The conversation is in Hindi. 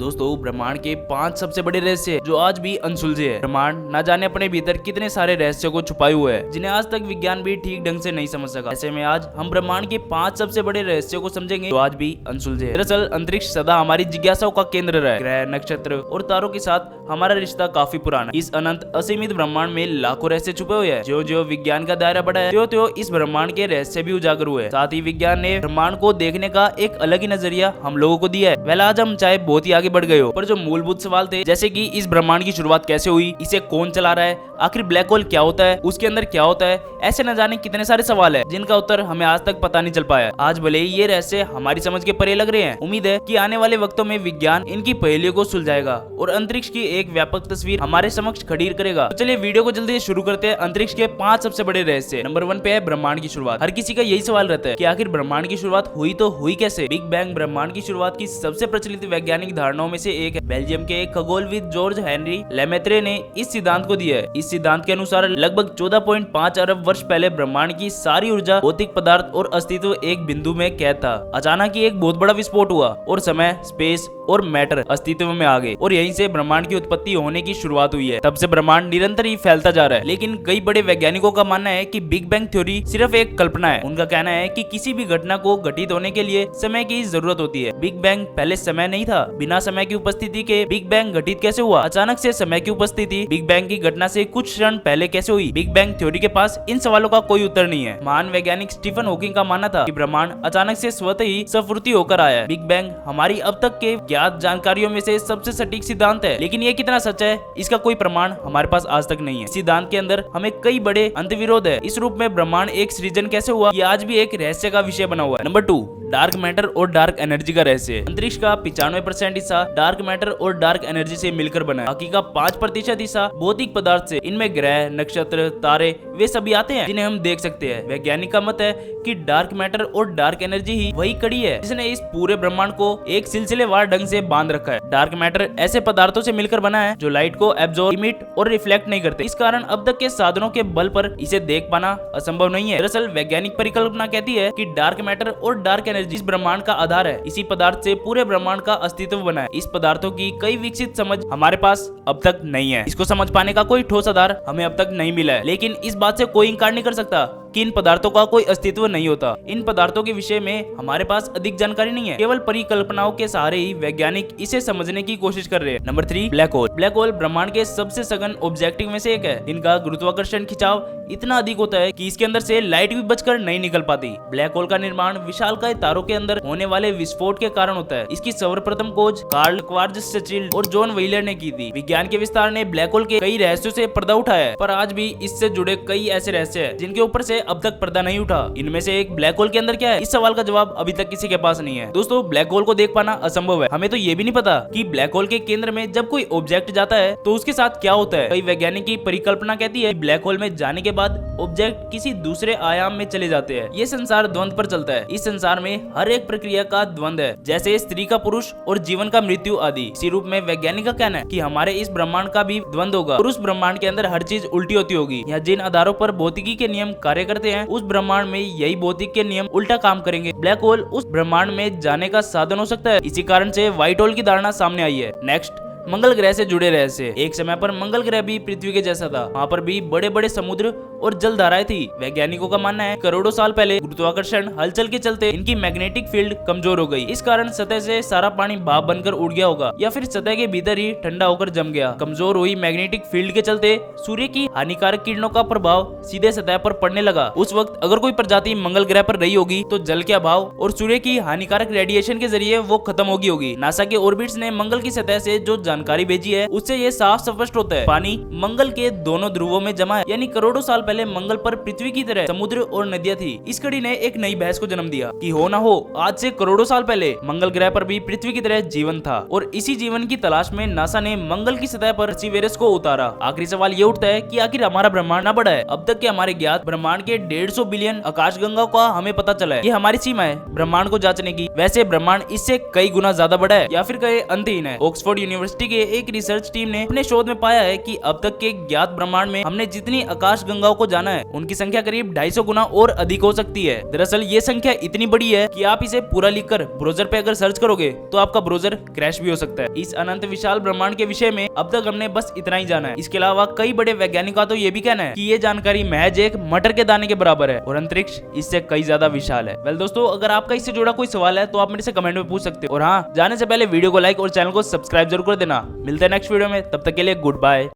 दोस्तों, ब्रह्मांड के 5 सबसे बड़े रहस्य जो आज भी अनसुलझे हैं। ब्रह्मांड ना जाने अपने भीतर कितने सारे रहस्यों को छुपाए हुए है जिन्हें आज तक विज्ञान भी ठीक ढंग से नहीं समझ सका। ऐसे में आज हम ब्रह्मांड के 5 सबसे बड़े रहस्यों को समझेंगे जो आज भी अनसुलझे हैं। दरअसल अंतरिक्ष सदा हमारी जिज्ञासाओं का केंद्र रहा है। ग्रह, नक्षत्र और तारों के साथ हमारा रिश्ता काफी पुराना है। इस अनंत असीमित ब्रह्मांड में लाखों रहस्य छुपे हुए हैं। जो जो विज्ञान का दायरा बढ़ा है, त्यों इस ब्रह्मांड के रहस्य भी उजागर हुए। साथ ही विज्ञान ने ब्रह्मांड को देखने का एक अलग ही नजरिया हम लोगों को दिया है। पहले आज हम चाहे बहुत ही आगे बढ़ गए हो, पर जो मूलभूत सवाल थे, जैसे कि इस ब्रह्मांड की शुरुआत कैसे हुई, इसे कौन चला रहा है, आखिर ब्लैक होल क्या होता है, उसके अंदर क्या होता है, ऐसे न जाने कितने सारे सवाल है जिनका उत्तर हमें आज तक पता नहीं चल पाया। आज भले ही ये रहस्य हमारी समझ के परे लग रहे हैं, उम्मीद है कि आने वाले वक्तों में विज्ञान इनकी पहेलियों को सुलझाएगा और अंतरिक्ष की एक व्यापक तस्वीर हमारे समक्ष खड़ी करेगा। तो चलिए वीडियो को जल्दी शुरू करते हैं। अंतरिक्ष के 5 सबसे बड़े रहस्य। नंबर 1 पे है ब्रह्मांड की शुरुआत। हर किसी का यही सवाल रहता है कि आखिर ब्रह्मांड की शुरुआत हुई तो हुई कैसे। बिग बैंग ब्रह्मांड की शुरुआत की सबसे प्रचलित वैज्ञानिक धारणाओं में से एक है। बेल्जियम के एक खगोलविद जॉर्ज हेनरी लेमेत्रे ने इस सिद्धांत को दिया है। इस सिद्धांत के अनुसार लगभग 14.5 अरब वर्ष पहले ब्रह्मांड की सारी ऊर्जा, भौतिक पदार्थ और अस्तित्व एक बिंदु में कैद था। अचानक ही एक बहुत बड़ा विस्फोट हुआ और समय, स्पेस और मैटर अस्तित्व में आ गए और यहीं से ब्रह्मांड की उत्पत्ति होने की शुरुआत हुई है। तब से ब्रह्मांड निरंतर ही फैलता जा रहा है। लेकिन कई बड़े वैज्ञानिकों का मानना है कि बिग बैंग थ्योरी सिर्फ एक कल्पना है। उनका कहना है कि किसी भी घटना को घटित होने के लिए समय की जरूरत होती है। बिग बैंग पहले समय नहीं था। बिना समय की उपस्थिति के बिग बैंग घटित कैसे हुआ? अचानक से समय की उपस्थिति बिग बैंग की घटना से कुछ क्षण पहले कैसे हुई? बिग बैंग थ्योरी के पास इन सवालों का कोई उत्तर नहीं है। महान वैज्ञानिक स्टीफन हॉकिंग का मानना था कि ब्रह्मांड अचानक से स्वतः ही स्फूर्ति होकर आया है। बिग बैंग हमारी अब तक के ज्ञात जानकारियों में से सबसे सटीक सिद्धांत है, लेकिन ये कितना सच है इसका कोई प्रमाण हमारे पास आज तक नहीं है। सिद्धांत के अंदर हमें कई बड़े अंतविरोध है। इस रूप में ब्रह्मांड एक सृजन कैसे हुआ, ये आज भी एक रहस्य का विषय बना हुआ है। नंबर 2, डार्क मैटर और डार्क एनर्जी का रहस्य। अंतरिक्ष का 95% हिस्सा डार्क मैटर और डार्क एनर्जी से मिलकर बना है। बाकी का 5% हिस्सा भौतिक पदार्थ से। इनमें ग्रह, नक्षत्र, तारे वे सभी आते हैं जिन्हें हम देख सकते हैं। वैज्ञानिक का मत है कि डार्क मैटर और डार्क एनर्जी ही वही कड़ी है जिसने इस पूरे ब्रह्मांड को एक सिलसिलेवार ढंग से बांध रखा है। डार्क मैटर ऐसे पदार्थों से मिलकर बना है जो लाइट को एब्जॉर्ब, इमिट और रिफ्लेक्ट नहीं करते। इस कारण अब तक के साधनों के बल पर इसे देख पाना असंभव नहीं है। दरअसल वैज्ञानिक परिकल्पना कहती है कि डार्क मैटर और डार्क एनर्जी इस ब्रह्मांड का आधार है। इसी पदार्थ से पूरे ब्रह्मांड का अस्तित्व बना है। इस पदार्थों की कई विकसित समझ हमारे पास अब तक नहीं है। इसको समझ पाने का कोई ठोस आधार हमें अब तक नहीं मिला है, लेकिन इस बात से कोई इंकार नहीं कर सकता कि इन पदार्थों का कोई अस्तित्व नहीं होता। इन पदार्थों के विषय में हमारे पास अधिक जानकारी नहीं है। केवल परिकल्पनाओं के सहारे ही वैज्ञानिक इसे समझने की कोशिश कर रहे हैं। Number 3, black hole. Black hole ब्रह्मांड के सबसे सघन ऑब्जेक्टिव में से एक है। इनका गुरुत्वाकर्षण खिंचाव इतना अधिक होता है कि इसके अंदर से लाइट भी बचकर नहीं निकल पाती। ब्लैक होल का निर्माण विशालकाय तारों के अंदर होने वाले विस्फोट के कारण होता है। इसकी सर्वप्रथम खोज कार्ल श्वार्ज़चिल्ड और जॉन व्हीलर ने की थी। विज्ञान के विस्तार ने ब्लैक होल के कई रहस्यों से पर्दा उठाया है, पर आज भी इससे जुड़े कई ऐसे रहस्य हैं जिनके ऊपर से अब तक पर्दा नहीं उठा। इनमें से एक ब्लैक होल के अंदर क्या है, इस सवाल का जवाब अभी तक किसी के पास नहीं है। दोस्तों, ब्लैक होल को देख पाना असंभव है। हमें तो ये भी नहीं पता कि ब्लैक होल के केंद्र में जब कोई ऑब्जेक्ट जाता है तो उसके साथ क्या होता है। कई वैज्ञानिक की परिकल्पना कहती है कि ब्लैक होल में जाने के बाद ऑब्जेक्ट किसी दूसरे आयाम में चले जाते हैं। ये संसार द्वंद पर चलता है। इस संसार में हर एक प्रक्रिया का द्वंद है, जैसे स्त्री का पुरुष और जीवन का मृत्यु आदि। इसी रूप में वैज्ञानिक का कहना है कि हमारे इस ब्रह्मांड का भी द्वंद होगा और उस ब्रह्मांड के अंदर हर चीज उल्टी होती होगी। यहाँ जिन आधारों पर भौतिकी के नियम कार्य करते हैं, उस ब्रह्मांड में यही भौतिक के नियम उल्टा काम करेंगे। ब्लैक होल उस ब्रह्मांड में जाने का साधन हो सकता है। इसी कारण से व्हाइट होल की धारणा सामने आई है। नेक्स्ट, मंगल ग्रह से जुड़े रहस्य। एक समय पर मंगल ग्रह भी पृथ्वी के जैसा था। वहाँ पर भी बड़े बड़े समुद्र और जलधाराएं थी। वैज्ञानिकों का मानना है करोड़ों साल पहले गुरुत्वाकर्षण हलचल के चलते इनकी मैग्नेटिक फील्ड कमजोर हो गई। इस कारण सतह से सारा पानी भाप बनकर उड़ गया होगा, या फिर सतह के भीतर ही ठंडा होकर जम गया। कमजोर हुई मैग्नेटिक फील्ड के चलते सूर्य की हानिकारक किरणों का प्रभाव सीधे सतह पर पड़ने लगा। उस वक्त अगर कोई प्रजाति मंगल ग्रह पर रही होगी तो जल के अभाव और सूर्य की हानिकारक रेडिएशन के जरिए वो खत्म होगी। नासा के ऑर्बिट्स ने मंगल की सतह से जो जानकारी भेजी है उससे ये साफ स्पष्ट होता है पानी मंगल के दोनों ध्रुवों में जमा है। यानी करोड़ों साल पहले मंगल पर पृथ्वी की तरह समुद्र और नदियां थी। इस कड़ी ने एक नई बहस को जन्म दिया कि हो ना हो, आज से करोड़ों साल पहले मंगल ग्रह पर भी पृथ्वी की तरह जीवन था और इसी जीवन की तलाश में नासा ने मंगल की सतह पर परसिवेरंस को उतारा। आखिरी सवाल ये उठता है कि आखिर हमारा ब्रह्मांड ना बड़ा है? अब तक के हमारे ज्ञात ब्रह्मांड के 150 बिलियन आकाशगंगाओं का हमें पता चला है। ये हमारी सीमा है ब्रह्मांड को जांचने की। वैसे ब्रह्मांड इससे कई गुना ज्यादा बड़ा है या फिर कहे अंतहीन है। ऑक्सफोर्ड यूनिवर्सिटी यूनिवर्सिटी के एक रिसर्च टीम ने अपने शोध में पाया है कि अब तक के ज्ञात ब्रह्मांड में हमने जितनी आकाश गंगाओं को जाना है उनकी संख्या करीब 250 गुना और अधिक हो सकती है। दरअसल ये संख्या इतनी बड़ी है कि आप इसे पूरा लिखकर ब्राउजर पे अगर सर्च करोगे तो आपका ब्राउजर क्रैश भी हो सकता है। इस अनंत विशाल ब्रह्मांड के विषय में अब तक हमने बस इतना ही जाना है। इसके अलावा कई बड़े वैज्ञानिकों का तो ये भी कहना है कि ये जानकारी महज एक मटर के दाने के बराबर है और अंतरिक्ष इससे कई ज्यादा विशाल है। वेल दोस्तों, अगर आपका इससे जुड़ा कोई सवाल है तो आप मेरे से कमेंट में पूछ सकते हो। और हाँ, जाने से पहले वीडियो को लाइक और चैनल को सब्सक्राइब जरूर कर देना। मिलते हैं नेक्स्ट वीडियो में, तब तक के लिए गुड बाय।